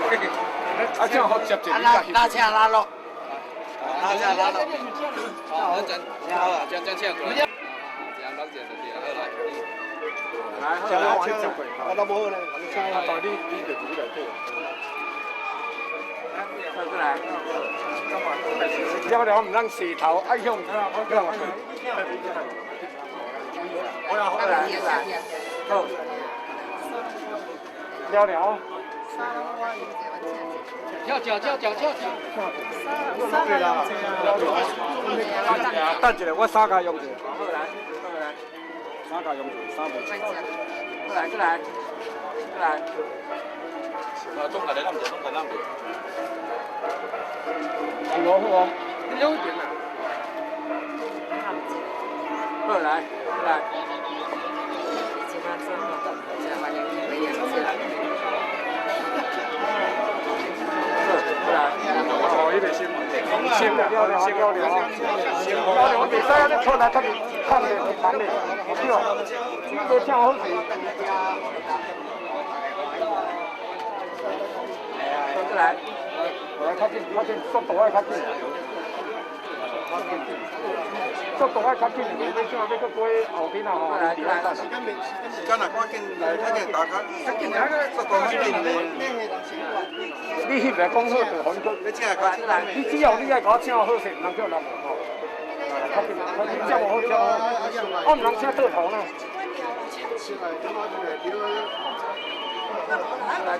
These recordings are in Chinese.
啊，这样好接近。拉车拉落，拉车拉落。好，将车过来。这样落这就对了，好来。来，好，我接过。我都无咧，啊，代你就煮来对。过来。了了，唔通蛇头，哎向。我要好来，好。了了。跳。等一下，我三家用者。好来。三家用者，三杯。过来。中间来两杯。好哦。你有点啊。好来。哦，伊个心，我袂使安尼拖来拖去，看咧，谈咧，对哦，你听好势。过来，较紧，速度爱较紧。速度爱较紧，你要怎要去过后边啊？吼，来。时间啊，赶紧来，较紧打卡，较紧啊，速度较紧咧。你翕来讲好就好，你只要你爱甲我请好势，唔通叫人吼。较紧，你这么好请，我唔通请倒头呢。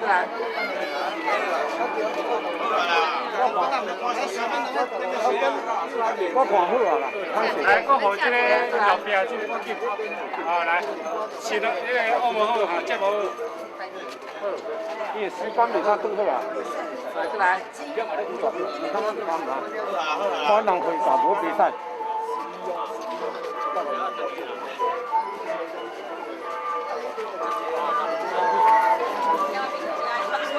来。我看好啊啦。来，我互这个后壁这个记。好来，是了，这个澳门好哈，这无好。你时间袂使倒好啊。来。你看我干嘛？我人会打无比赛。